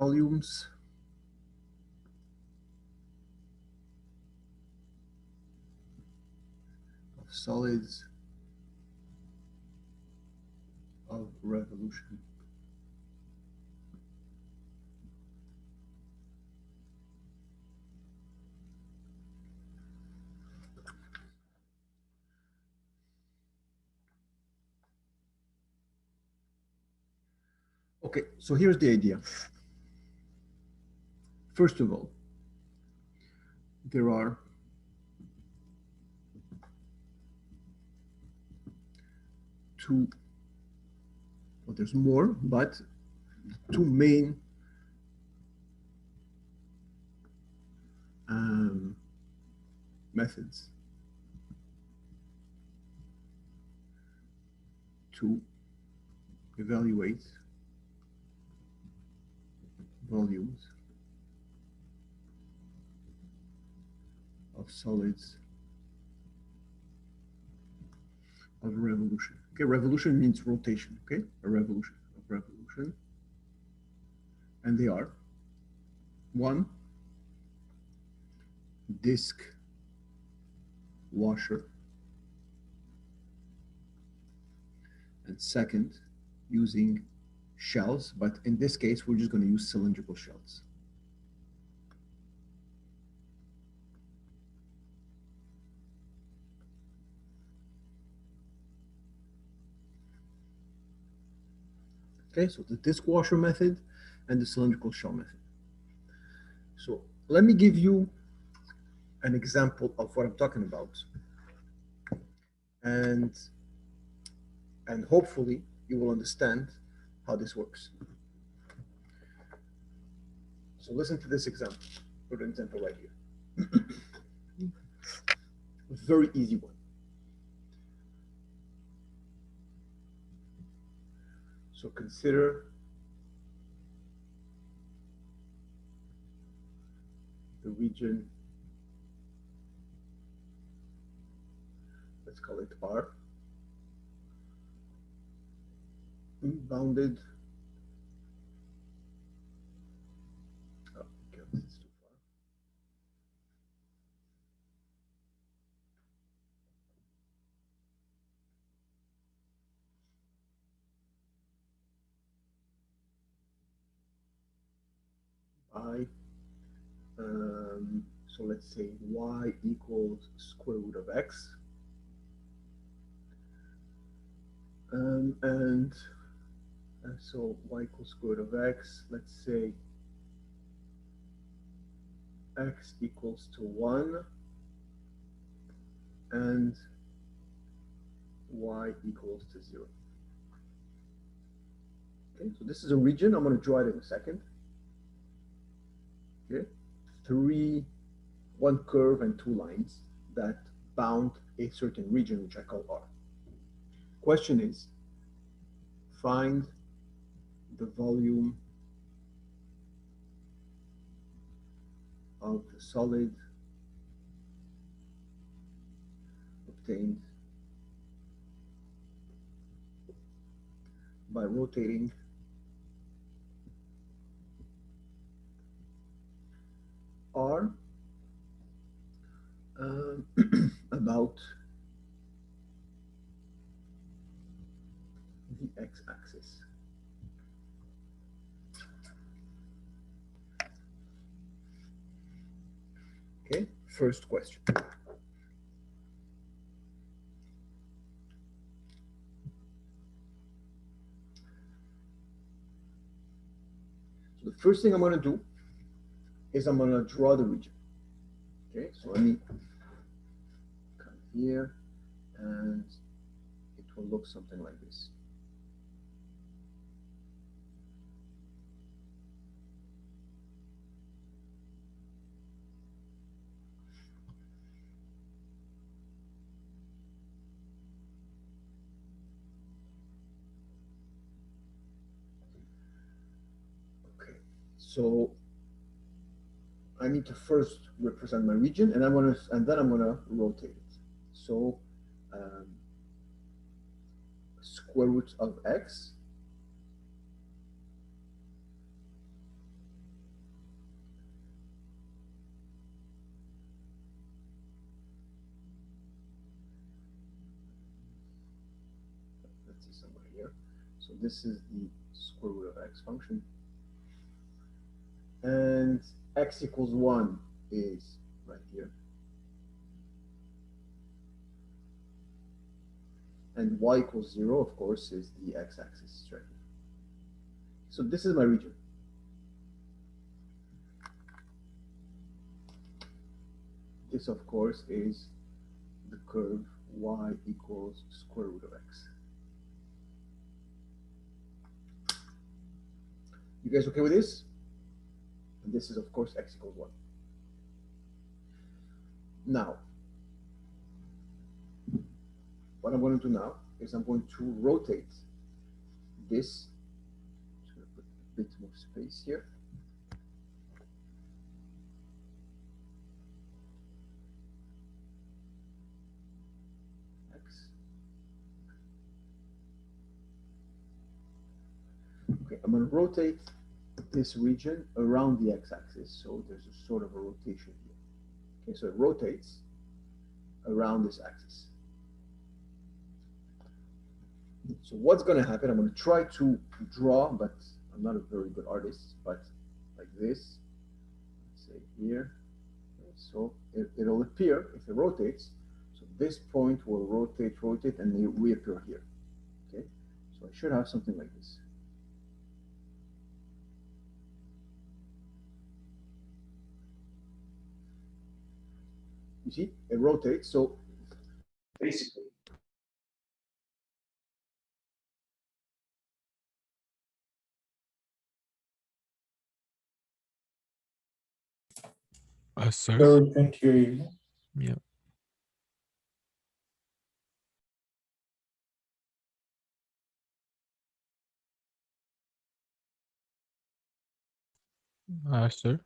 volumes of solids of revolution. Okay, so here's the idea. First of all, there are two, well, there's more, but two main methods to evaluate volumes of solids of revolution. Okay, revolution means rotation, okay? A revolution of revolution. And they are one, disk washer, and second, using shells, but in this case, we're just going to use cylindrical shells. Okay, so the disk washer method and the cylindrical shell method. So let me give you an example of what I'm talking about. And hopefully you will understand how this works. So listen to this example. Put an example right here. A very easy one. So consider the region, let's call it R, bounded, oh, okay, this is too far. By, so let's say y equals square root of x. And so y equals square root of x, let's say x equals to 1 and y equals to 0. Okay, so this is a region. I'm going to draw it in a second. Okay, one curve and two lines that bound a certain region, which I call R. Question is, find the volume of the solid obtained by rotating R about the x-axis. Okay, first question. So the first thing I'm going to do is I'm going to draw the region. Okay, so let me come here, and it will look something like this. Okay, so I need to first represent my region, and then I'm gonna rotate it. So square root of x let's say somewhere here. So this is the square root of x function. And x equals 1 is right here. And y equals 0, of course, is the x-axis right here. So this is my region. This, of course, is the curve y equals square root of x. You guys okay with this? And this is, of course, x equals 1. Now, what I'm going to do now is I'm going to rotate this. I'm going to put a bit more space here. X. Okay, I'm going to rotate this region around the x-axis, so there's a sort of a rotation here. Okay, so it rotates around this axis. So what's going to happen, I'm going to try to draw, but I'm not a very good artist, but like this, let's say here. Okay, so it'll appear if it rotates. So this point will rotate, and they reappear here. Okay, so I should have something like this. You see, it rotates. So basically, Sir? Sir, we can't hear you. Yeah. Sir?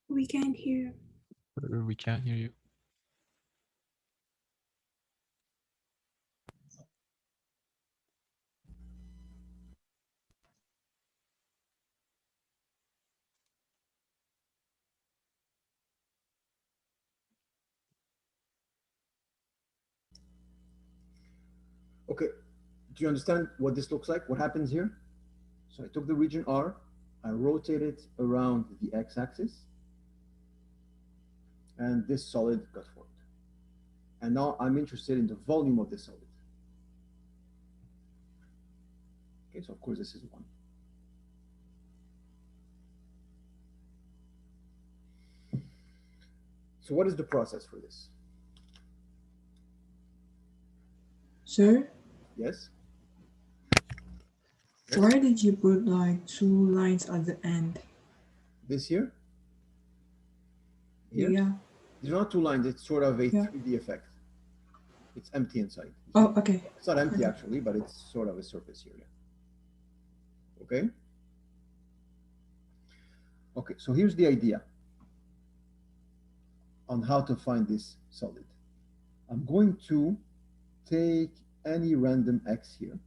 We can't hear. We can't hear you. okay, do you understand what this looks like? What happens here? So I took the region R, I rotate it around the x-axis, and this solid got formed. And now I'm interested in the volume of this solid. Okay, so of course this is 1. So what is the process for this? Sir, Yes? why did you put like 2 lines at the end? This here? Here? Yeah. These are not 2 lines, it's sort of a Yeah. 3D effect. It's empty inside. Oh, okay. It's not empty Okay. actually, but it's sort of a surface area. Okay? Okay, so here's the idea on how to find this solid. I'm going to take any random x here,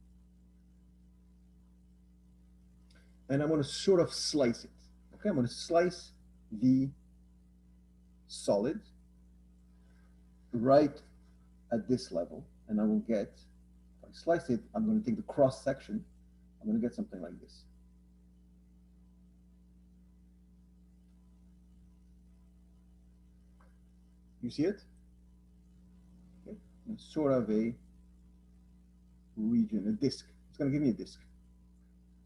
and I'm going to sort of slice it. Okay, I'm going to slice the solid right at this level, and I will get, if I slice it, I'm going to take the cross section, I'm going to get something like this. You see it? Okay. It's sort of a region, a disk. It's going to give me a disk.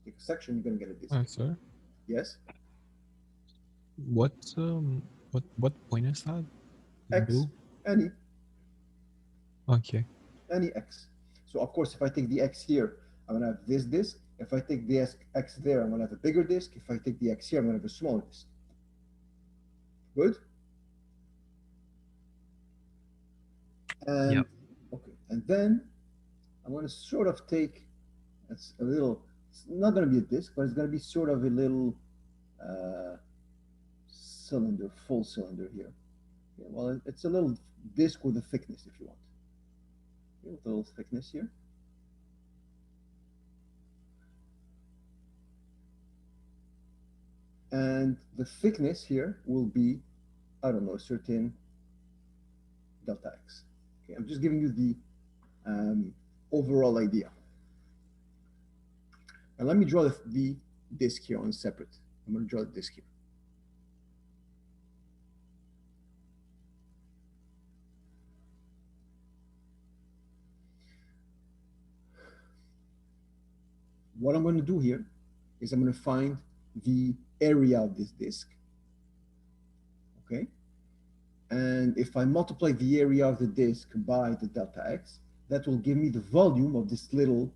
Take a section, you're going to get a disk. Sir? Yes? What point is that? X, Blue? any Okay. x. So of course, if I take the x here, I'm going to have this disk. If I take the x there, I'm going to have a bigger disk. If I take the x here, I'm going to have a smaller disk. Good? And Yep. okay, and then I'm going to sort of take, it's a little, it's not going to be a disk, but it's going to be sort of a little cylinder, full cylinder here. Okay, well, it's a little disk with a thickness if you want. Okay, with a little thickness here. And the thickness here will be, I don't know, a certain delta x. Okay, I'm just giving you the overall idea. And let me draw the disk here on separate. I'm going to draw the disk here. What I'm going to do here is I'm going to find the area of this disk. Okay? And if I multiply the area of the disk by the delta x, that will give me the volume of this little,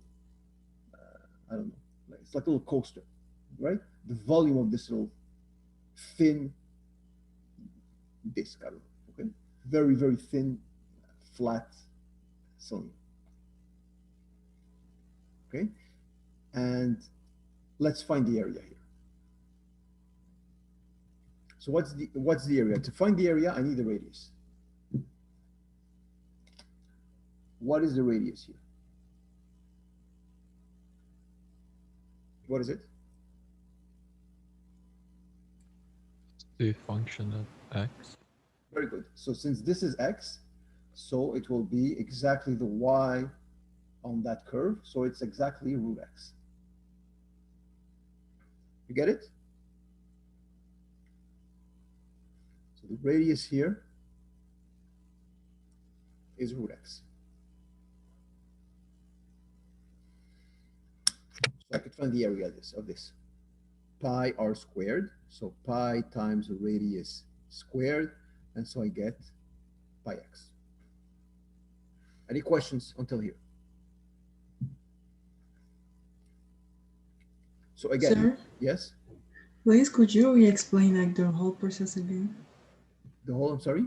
I don't know, it's like a little coaster, right? The volume of this little thin disk, I don't know, okay? Very, very thin, flat cylinder. Okay? And let's find the area here. So what's the area? To find the area, I need the radius. What is the radius here? What is it? The function of x. Very good. So since this is x, so it will be exactly the y on that curve. So it's exactly root x. You get it? So the radius here is root x. So I could find the area of this. Pi r squared. So pi times the radius squared. And so I get pi x. Any questions until here? So again, Sir, yes? please could you re-explain like the whole process again? The whole, I'm sorry?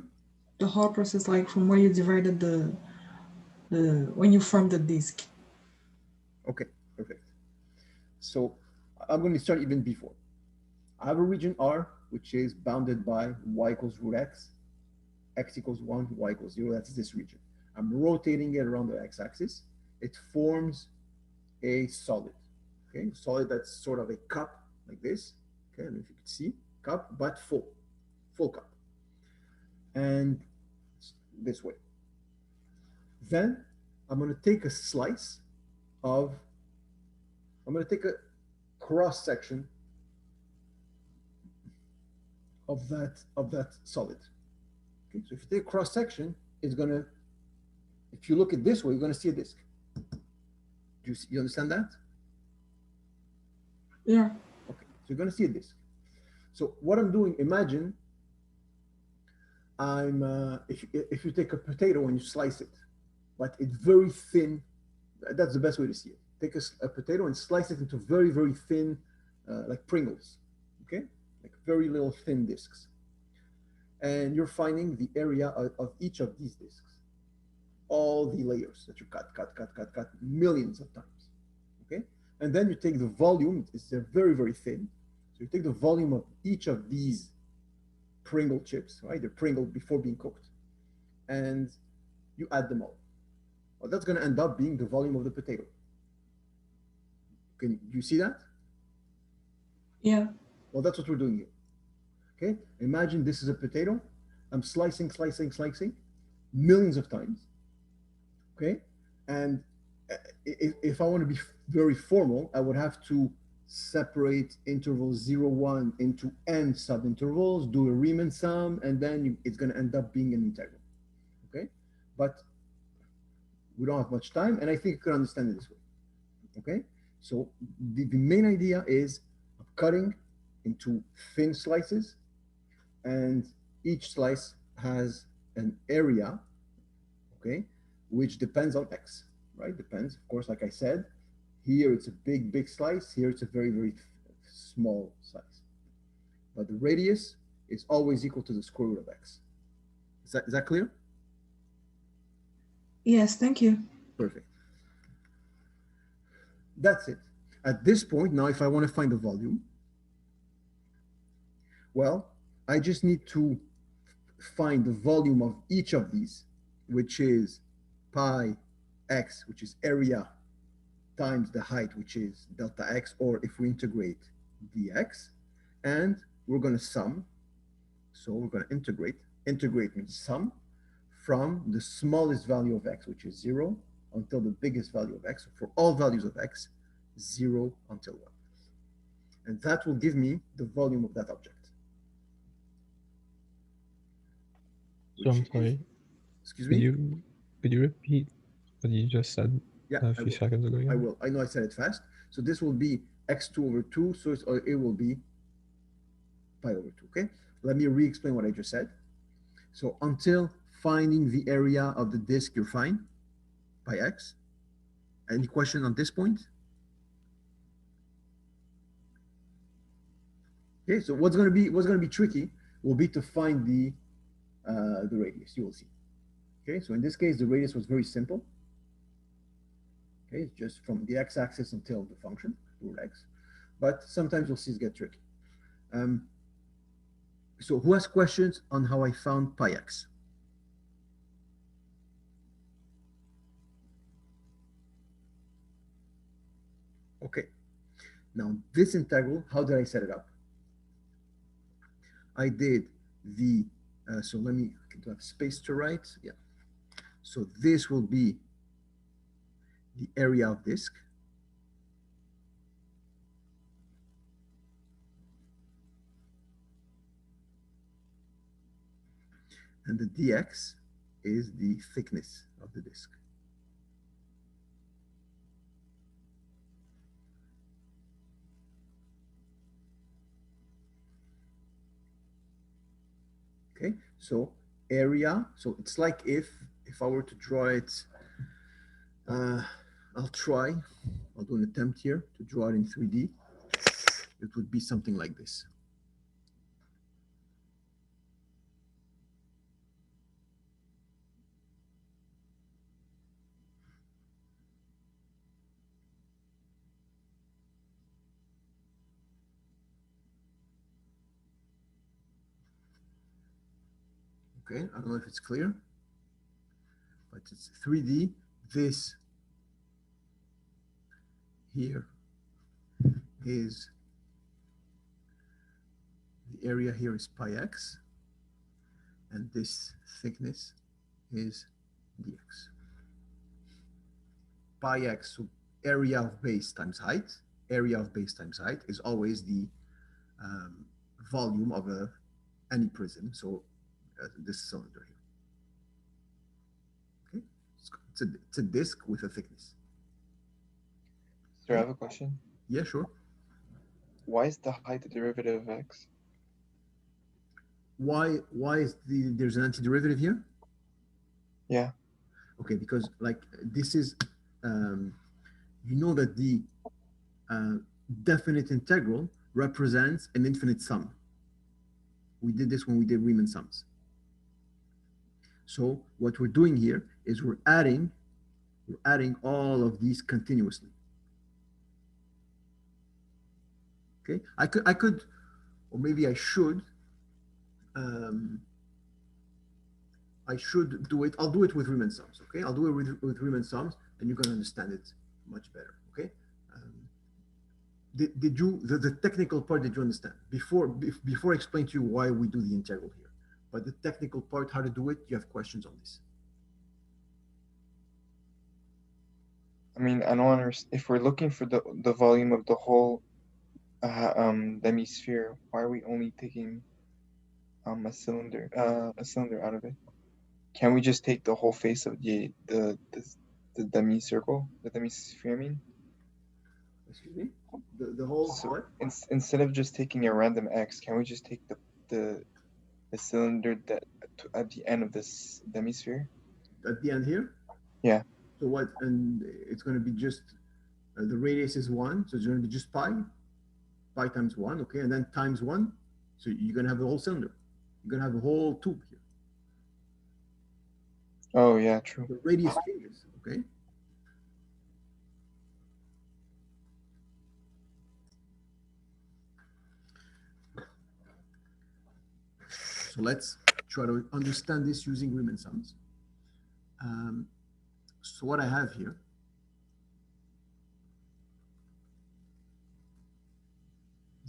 The whole process, like from where you divided the when you formed the disk. Okay, perfect. So I'm going to start even before. I have a region R, which is bounded by y equals root x equals 1, y equals 0. That's this region. I'm rotating it around the x-axis. It forms a solid. Okay, solid that's sort of a cup like this. Okay, I don't know if you can see, cup, but full cup. And this way. Then I'm going to take a slice of, I'm going to take a cross section of that solid. Okay, so if you take a cross section, it's going to, if you look at this way, you're going to see a disk. Do you understand that? Yeah. Okay, so you're going to see a disk. So what I'm doing, imagine if you take a potato and you slice it, but it's very thin, that's the best way to see it. Take a potato and slice it into very, very thin, like Pringles, okay? Like very little thin discs. And you're finding the area of each of these discs, all the layers that you cut millions of times, okay? And then you take the volume, they're very, very thin. So you take the volume of each of these Pringle chips, right? They're Pringled before being cooked, and you add them all. Well, that's going to end up being the volume of the potato. Can you see that? Yeah. Well, that's what we're doing here. Okay, imagine this is a potato. I'm slicing millions of times. Okay, and if I want to be very formal, I would have to separate interval 0, 1 into n subintervals, do a Riemann sum, and then it's going to end up being an integral. Okay, but we don't have much time, and I think you can understand it this way. Okay, so the main idea is cutting into thin slices, and each slice has an area, okay, which depends on x, right? Depends, of course, like I said, here it's a big slice, here it's a very, very small slice. But the radius is always equal to the square root of x. Is that clear? Yes, thank you. Perfect. That's it. At this point, now if I want to find the volume, well, I just need to find the volume of each of these, which is pi x, which is area, times the height, which is delta x, or if we integrate dx, and we're going to sum. So we're going to integrate. Integrate means sum from the smallest value of x, which is 0, until the biggest value of x. For all values of x, 0 until 1. And that will give me the volume of that object. So I'm sorry. Excuse me? Could you repeat what you just said a few seconds ago? I will. I know I said it fast. So this will be x2 over 2, so it will be pi over 2, okay? Let me re-explain what I just said. So until finding the area of the disk, you're fine, pi x. Any question on this point? Okay, so what's gonna be tricky will be to find the radius. You will see. Okay, so in this case, the radius was very simple. Okay, it's just from the x-axis until the function, rule x. But sometimes you'll see it get tricky. So who has questions on how I found pi x? Okay, now this integral, how did I set it up? I did the, so let me, do I have space to write? Yeah. So this will be the area of disk. And the dx is the thickness of the disk. Okay, so area, so it's like if I were to draw it, I'll do an attempt here to draw it in 3D. It would be something like this. Okay, I don't know if it's clear, but it's 3D. This here is, the area here is pi x, and this thickness is dx. Pi x, so area of base times height. Area of base times height is always the volume of any prism. So this cylinder here. Okay, it's a disk with a thickness. Sir, I have a question. Yeah, sure. Why is the height the derivative of x? Why is there's an antiderivative here? Yeah. Okay, because like this is, you know that the definite integral represents an infinite sum. We did this when we did Riemann sums. So what we're doing here is we're adding all of these continuously. Okay, I could, or maybe I should do it. I'll do it with Riemann sums. Okay, I'll do it with Riemann sums, and you're going to understand it much better. Okay. Did you the technical part? Did you understand before I explain to you why we do the integral here? But the technical part, how to do it, you have questions on this? I mean, I don't understand. If we're looking for the volume of the whole demi-sphere, why are we only taking a cylinder out of it? Can't we just take the whole face of the demi-circle, the demi-sphere? I mean, excuse me, the whole what? Instead of just taking a random x, can we just take the cylinder that at the end of this demi-sphere? At the end here? Yeah. So what? And it's going to be just the radius is 1, so it's going to be just pi times 1, okay, and then times 1. So you're going to have the whole cylinder. You're going to have a whole tube here. Oh yeah, true. The radius changes, okay. So let's try to understand this using Riemann sums. So what I have here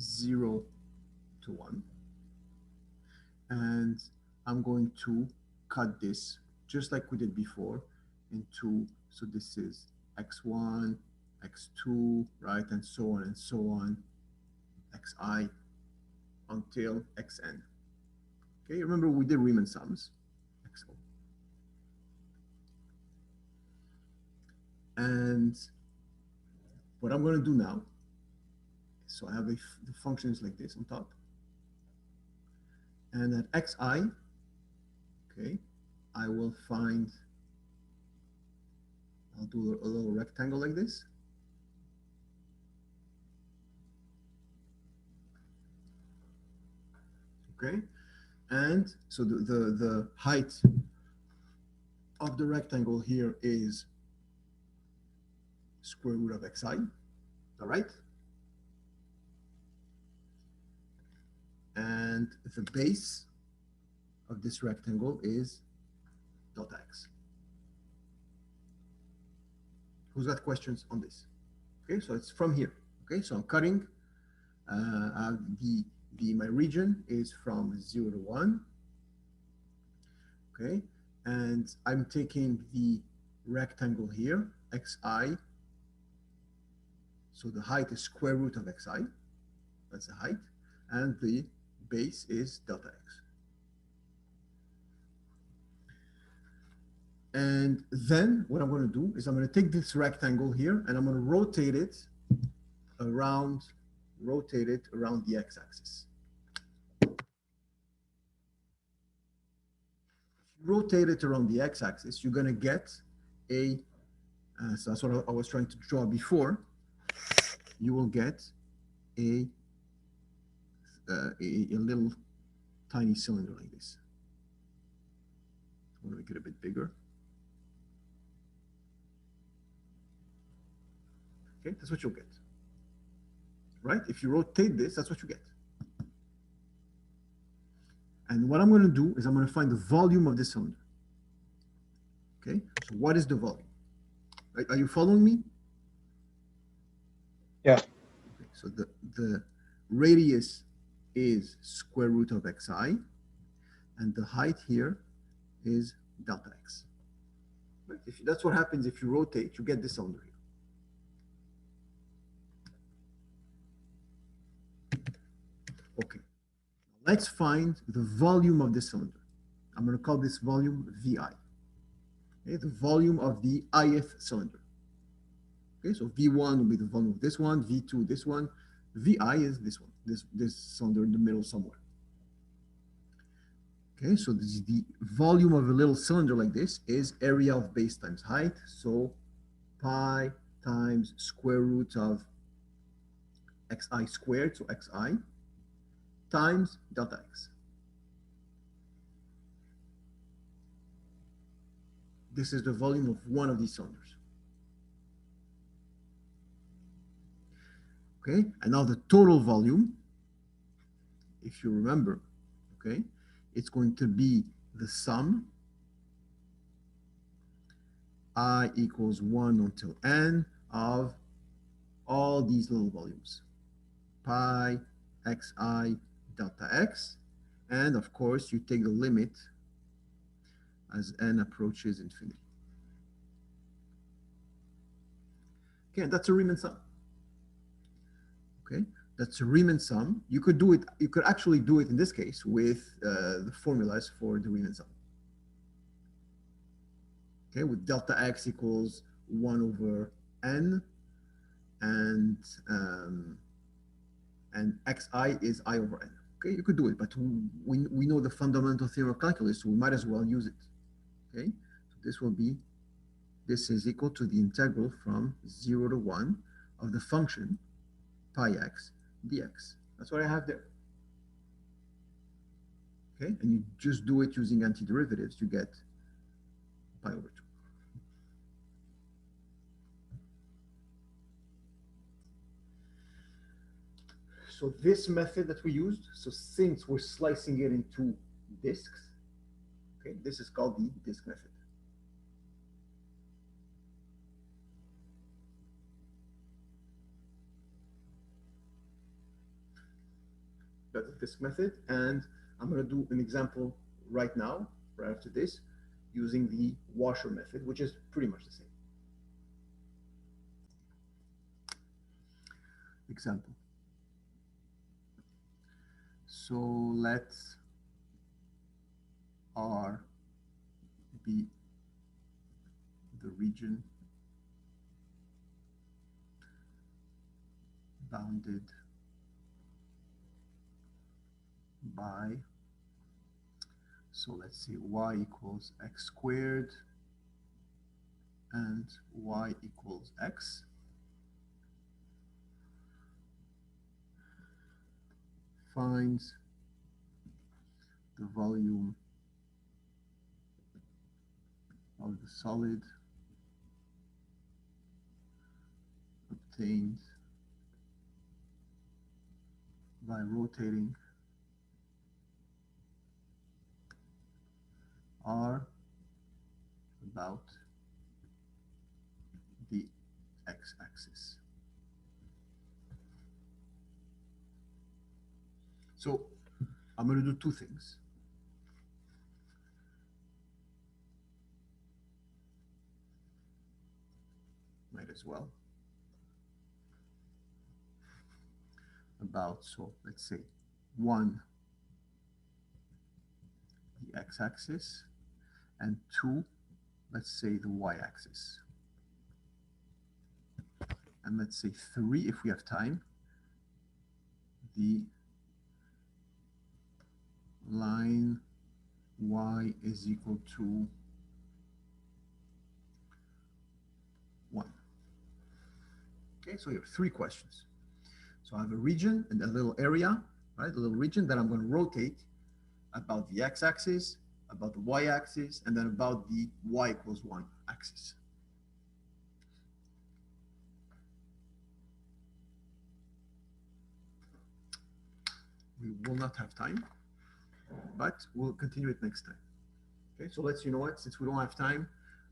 (0 to 1. And I'm going to cut this just like we did before into, so this is x1, x2, right, and so on, xi until xn. Okay, remember we did Riemann sums. XO. And what I'm going to do now, so I have the functions like this on top. And at xi, okay, I will find, I'll do a little rectangle like this. Okay, and so the height of the rectangle here is square root of xi, all right? And the base of this rectangle is delta x. Who's got questions on this? Okay, so it's from here. Okay, so I'm cutting my region is from 0 to 1. Okay, and I'm taking the rectangle here, xi. So the height is square root of xi. That's the height, and the base is delta x. And then what I'm going to do is I'm going to take this rectangle here and I'm going to rotate it around the x-axis. Rotate it around the x-axis, you're going to get a, so that's what I was trying to draw before, you will get a little tiny cylinder like this. I'm going to make it a bit bigger. Okay, that's what you'll get. Right? If you rotate this, that's what you get. And what I'm going to do is I'm going to find the volume of this cylinder. Okay, so what is the volume? Are you following me? Yeah. Okay, so the radius is square root of xi, and the height here is delta x. Right? That's what happens if you rotate, you get this cylinder here. Okay, let's find the volume of this cylinder. I'm going to call this volume VI. Okay, the volume of the ith cylinder. Okay, so V1 will be the volume of this one, V2 this one, VI is this one, this cylinder in the middle somewhere. Okay, so this is the volume of a little cylinder like this is area of base times height, so pi times square root of xi squared, so xi, times delta x. This is the volume of one of these cylinders. Okay, and now the total volume, if you remember, okay, it's going to be the sum I equals 1 until n of all these little volumes, pi xi delta x, and of course you take the limit as n approaches infinity. Okay, that's a Riemann sum. Okay, that's a Riemann sum. You could do it. You could actually do it in this case with the formulas for the Riemann sum. Okay, with delta x equals 1 over n, and xi is I over n. Okay, you could do it, but we know the fundamental theorem of calculus, so we might as well use it. Okay, so this is equal to the integral from 0 to 1 of the function pi x dx. That's what I have there. Okay, and you just do it using antiderivatives, you get pi over 2. So this method that we used, so since we're slicing it into disks, okay, this is called the disk method. That's the Fisk method. And I'm going to do an example right now, right after this, using the washer method, which is pretty much the same. Example. So let R be the region bounded by, so let's see, y equals x squared and y equals x. Finds the volume of the solid obtained by rotating R about the x-axis. So I'm going to do two things. Might as well. About, so let's say 1, the x-axis, and 2, let's say the y-axis. And let's say 3, if we have time, the line y is equal to 1. Okay, so you have 3 questions. So I have a region and a little area, right? A little region that I'm going to rotate about the x-axis, about the y-axis, and then about the y equals 1 axis. We will not have time, but we'll continue it next time. Okay, so let's, you know what, since we don't have time,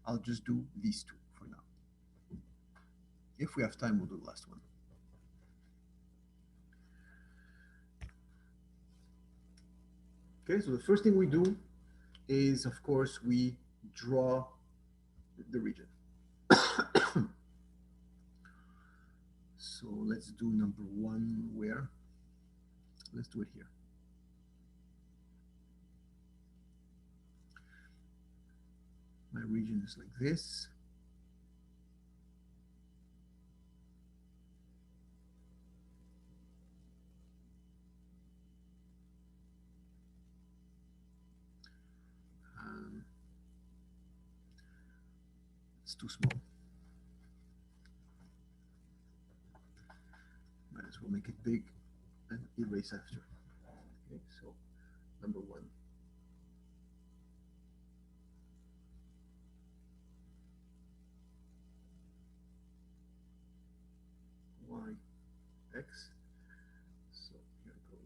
I'll just do these 2 for now. If we have time, we'll do the last one. Okay, so the first thing we do is, of course, we draw the region. So let's do number 1 where? Let's do it here. My region is like this. It's too small. Might as well make it big and erase after. Okay, so number 1. Y, X. So here it goes.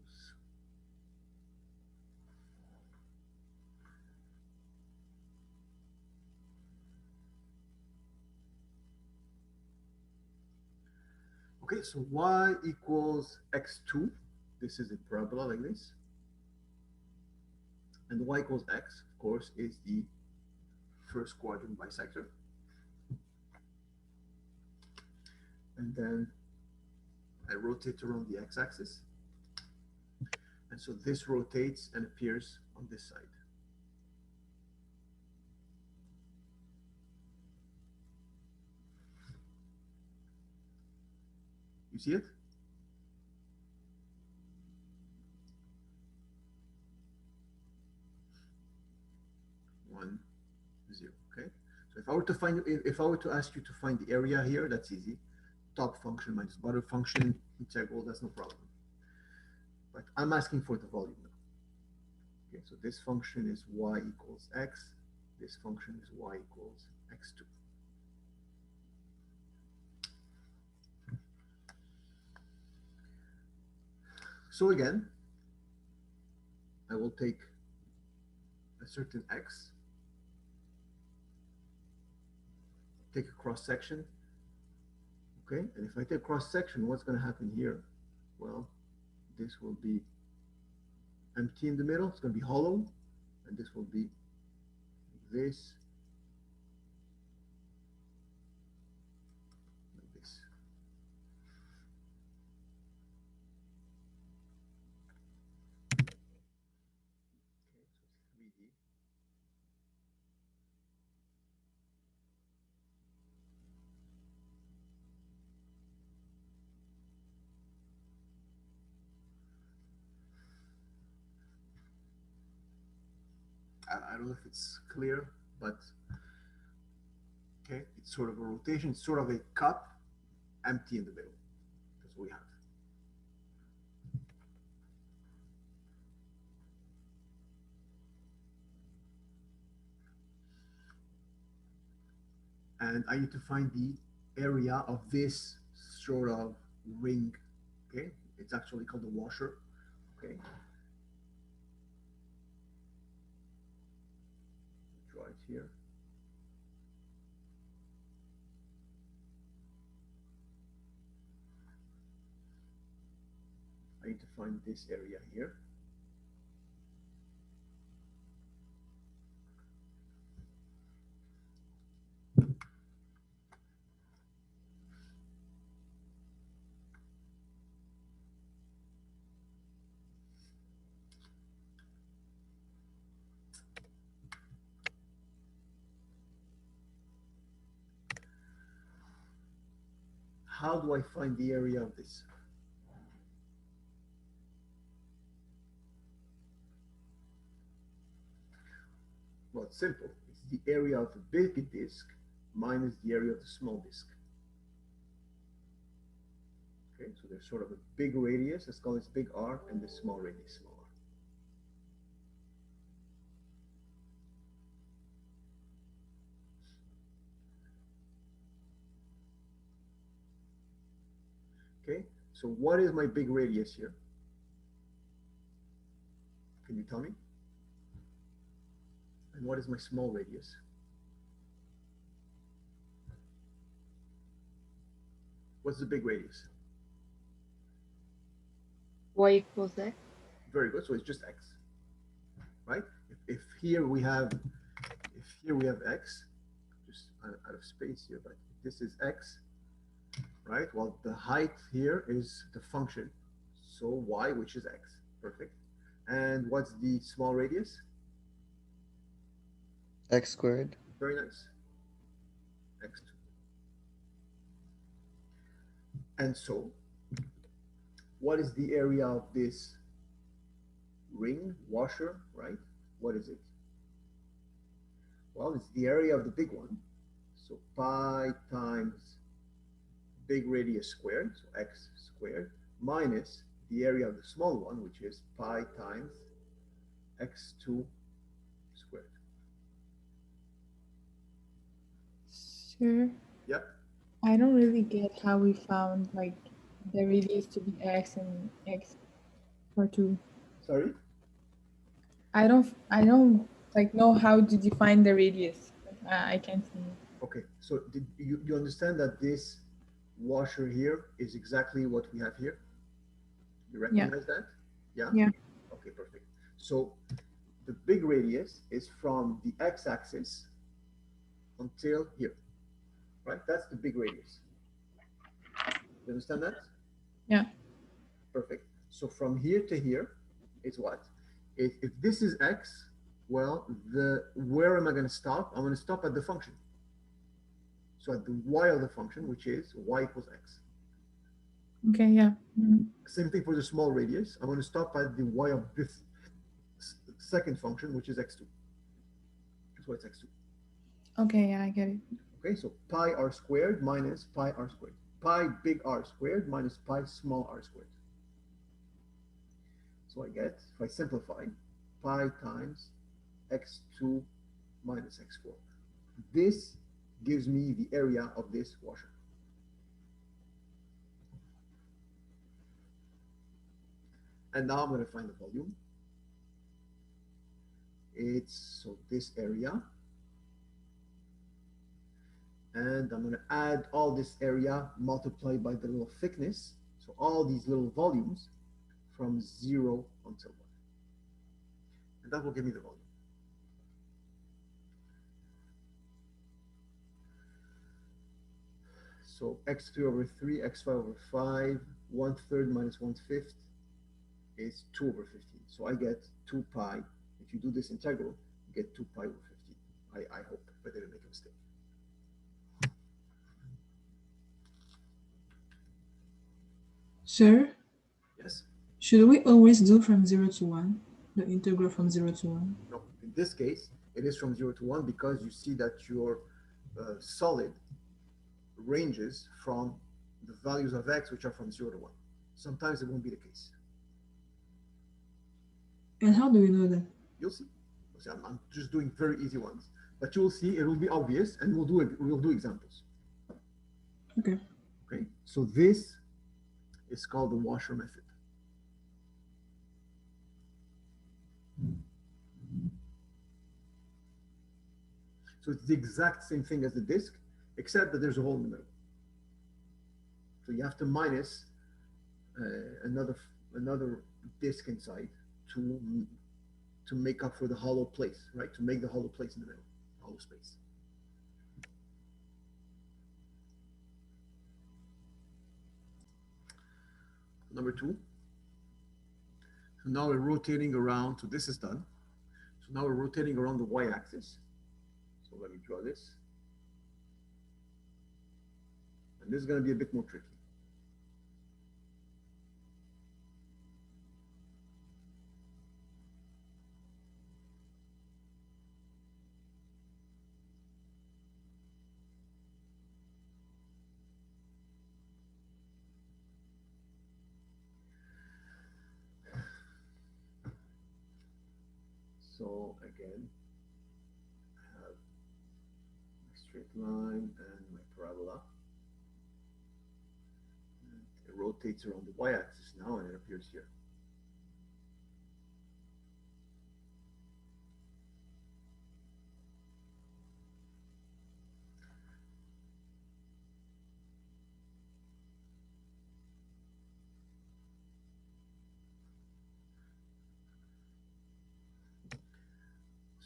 Okay, so y equals x2. This is a parabola like this. And y equals x, of course, is the first quadrant bisector. And then I rotate around the x-axis. And so this rotates and appears on this side. You see it? One, 0. Okay. So if I were to ask you to find the area here, that's easy. Top function minus bottom function, integral, that's no problem. But I'm asking for the volume now. Okay, so this function is y equals x. This function is y equals x2. So again, I will take a certain x, take a cross section, okay? And if I take cross section, what's going to happen here? Well, this will be empty in the middle. It's going to be hollow, and this will be this, like this. Okay, so 3D. I don't know if it's clear, but okay, it's sort of a rotation, it's sort of a cup, empty in the middle. That's what we have. And I need to find the area of this sort of ring. Okay, it's actually called the washer. Okay, draw it here. I need to find this area here. How do I find the area of this? Well, it's simple. It's the area of the big disk minus the area of the small disk. Okay, so there's sort of a big radius, let's call this big R, and the small radius, small r. Okay, so what is my big radius here? Can you tell me? And what is my small radius? What's the big radius? Y equals X. Very good. So it's just X, right? If here we have X, just out of space here, but this is X, right? Well, the height here is the function, so Y, which is X. Perfect. And what's the small radius? X squared. Very nice. X2. And so, what is the area of this ring, washer, right? What is it? Well, it's the area of the big one. So pi times big radius squared, so X squared, minus the area of the small one, which is pi times X2 squared. Sure. Yep. I don't really get how we found like the radius to be X and X for 2. Sorry? I don't like know how to define the radius. I can't see it. Okay, so did you understand that this washer here is exactly what we have here? You recognize that? Yeah? Yeah. Okay, perfect. So the big radius is from the x-axis until here, right? That's the big radius. You understand that? Yeah. Perfect. So from here to here is what? If this is x, well, where am I going to stop? I'm going to stop at the function. So at the y of the function, which is y equals x. Okay, yeah. Mm-hmm. Same thing for the small radius. I'm going to stop at the y of this second function, which is x2. That's why it's x2. Okay, yeah, I get it. Okay, so pi r squared minus pi r squared. Pi big R squared minus pi small r squared. So I get, if I simplify, pi times x2 minus x4. This gives me the area of this washer. And now I'm going to find the volume. It's so this area. And I'm going to add all this area multiplied by the little thickness. So all these little volumes from 0 until 1. and that will give me the volume. So x3 over 3, x5 over 5, 1/3 minus 1/5 is 2 over 15. So I get 2 pi. If you do this integral, you get 2 pi over 15. I hope I didn't make a mistake. Sir, Yes? should we always do from 0 to 1? The integral from 0 to 1? No, in this case, it is from 0 to 1 because you see that your solid ranges from the values of x, which are from 0 to 1. Sometimes it won't be the case. And how do we know that? You'll see. I'm just doing very easy ones, but you'll see it will be obvious, and we'll do examples. Okay. Okay. So this is called the washer method. So it's the exact same thing as the disk, except that there's a hole in the middle. So you have to minus another disk inside to make up for the hollow place, right? To make the hollow place in the middle, hollow space. Number 2. So now we're rotating around. So this is done. So now we're rotating around the y-axis. So let me draw this. And this is going to be a bit more tricky. So again, I have my straight line and my parabola. And it rotates around the y-axis now, and it appears here.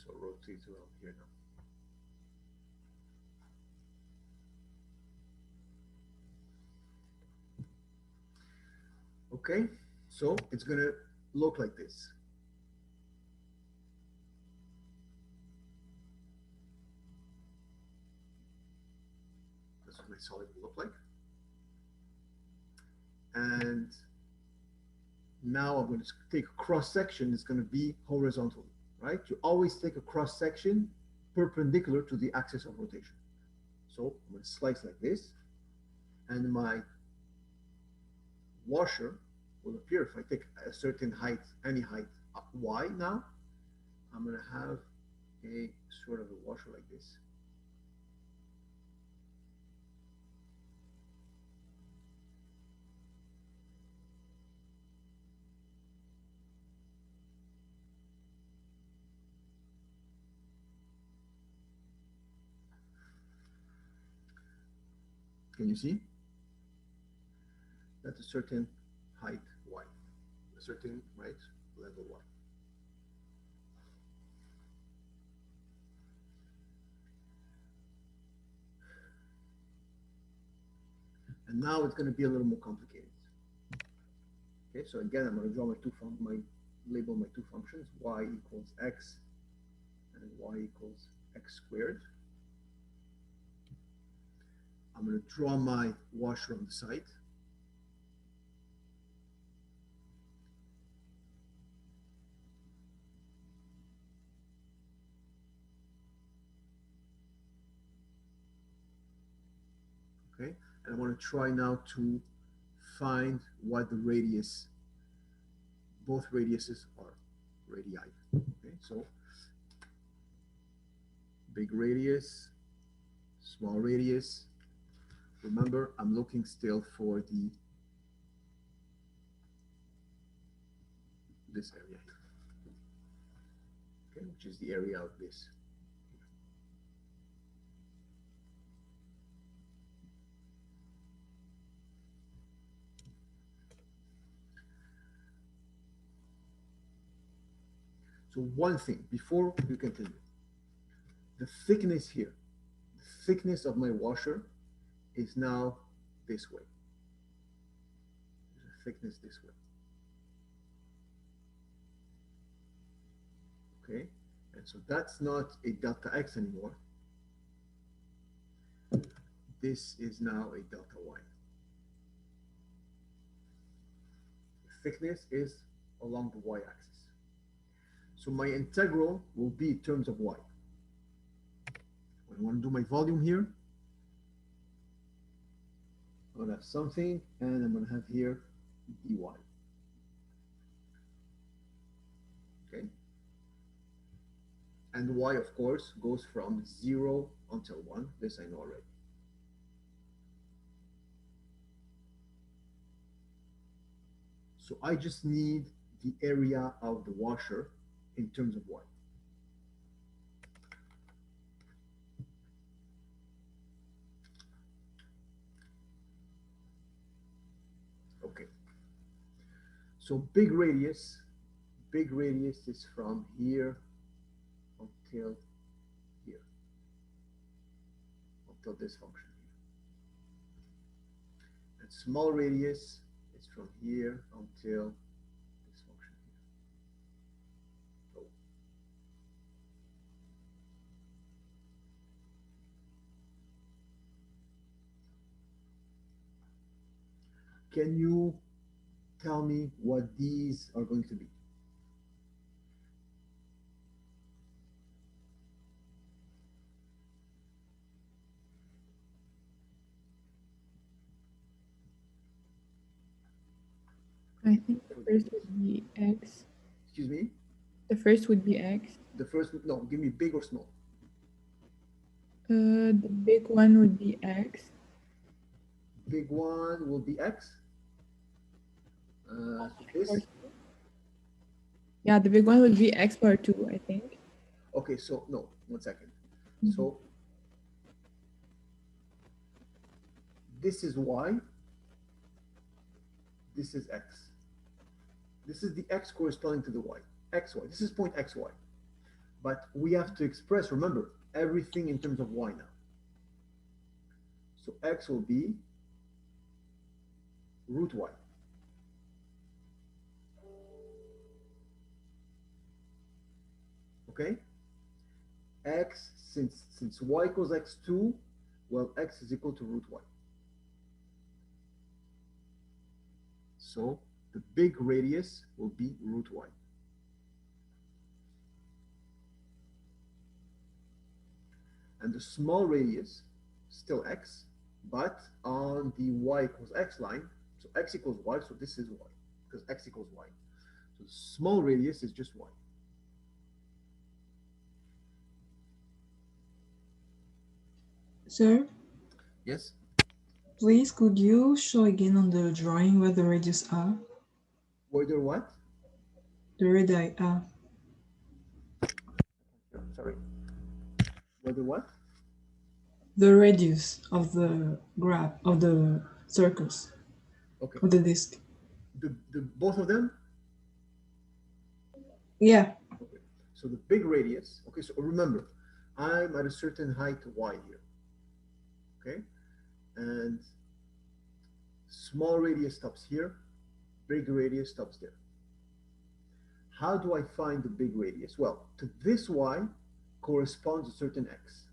So it rotates around here now. Okay, so it's going to look like this. That's what my solid will look like. And now I'm going to take a cross section. It's going to be horizontally, right? You always take a cross section perpendicular to the axis of rotation. So I'm going to slice like this, and my washer will appear. If I take a certain height, any height y now, I'm going to have a sort of a washer like this. Can you see? That's a certain height y, a certain right level y. And now it's going to be a little more complicated. Okay, so again, I'm going to draw label my two functions, y equals x and y equals x squared. I'm going to draw my washer on the side. Okay, and I want to try now to find what the radius, both radiuses are, radii. Okay, so big radius, small radius. Remember, I'm looking still for this area here, okay, which is the area of this. So one thing before you continue, the thickness here, the thickness of my washer is now this way. There's a thickness this way. Okay, and so that's not a delta X anymore. This is now a delta Y. The thickness is along the Y axis. So my integral will be in terms of Y. When I want to do my volume here, I'm going to have something, and I'm going to have here dy. Okay? And y, of course, goes from 0 until 1. This I know already. So I just need the area of the washer in terms of y. Okay. So big radius is from here until here, until this function here. And small radius is from here until this function here. Oh. Can you tell me what these are going to be? I think the first would be X. Excuse me? The first would be X. The first, no, give me big or small. The big one would be X. Big one will be X. This. Yeah, the big one would be X power 2, I think. Okay, so no, 1 second. Mhm. So this is Y. This is X. This is the X corresponding to the Y. XY. This is point XY. But we have to express, remember, everything in terms of Y now. So X will be root Y. Okay? X, since Y equals X2, well, X is equal to root Y. So the big radius will be root Y. And the small radius, still X, but on the Y equals X line, so X equals Y, so this is Y, because X equals Y. So the small radius is just Y. Sir, Yes? please could you show again on the drawing where the radius are? Whether what? The radii are. Sorry. Whether what? The radius of the graph, of the circles, Okay. of the disc. The both of them? Yeah. Okay. So the big radius, okay, so remember, I'm at a certain height Y here. Okay? And small radius stops here, big radius stops there. How do I find the big radius? Well, to this Y corresponds a certain X,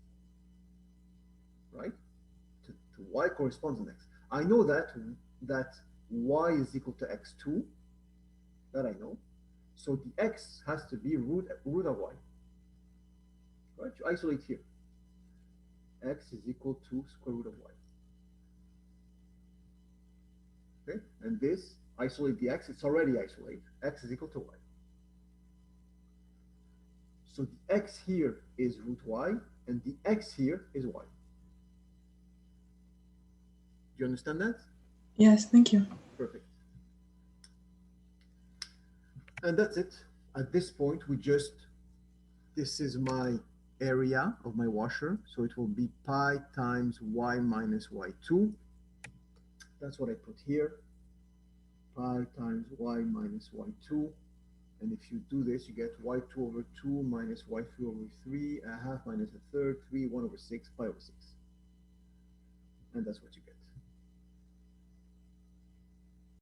right? To Y corresponds an X. I know that Y is equal to X2, that I know. So the X has to be root of Y, right? You isolate here. X is equal to square root of Y. Okay, and this, isolate the X, it's already isolated. X is equal to Y. So the X here is root Y, and the X here is Y. Do you understand that? Yes, thank you. Perfect. And that's it. At this point, this is my area of my washer. So it will be pi times Y minus Y2. That's what I put here. Pi times Y minus Y2. And if you do this, you get y2 over 2 minus y3 over 3, a half minus a third, 3, 1 over 6, pi over 6. And that's what you get.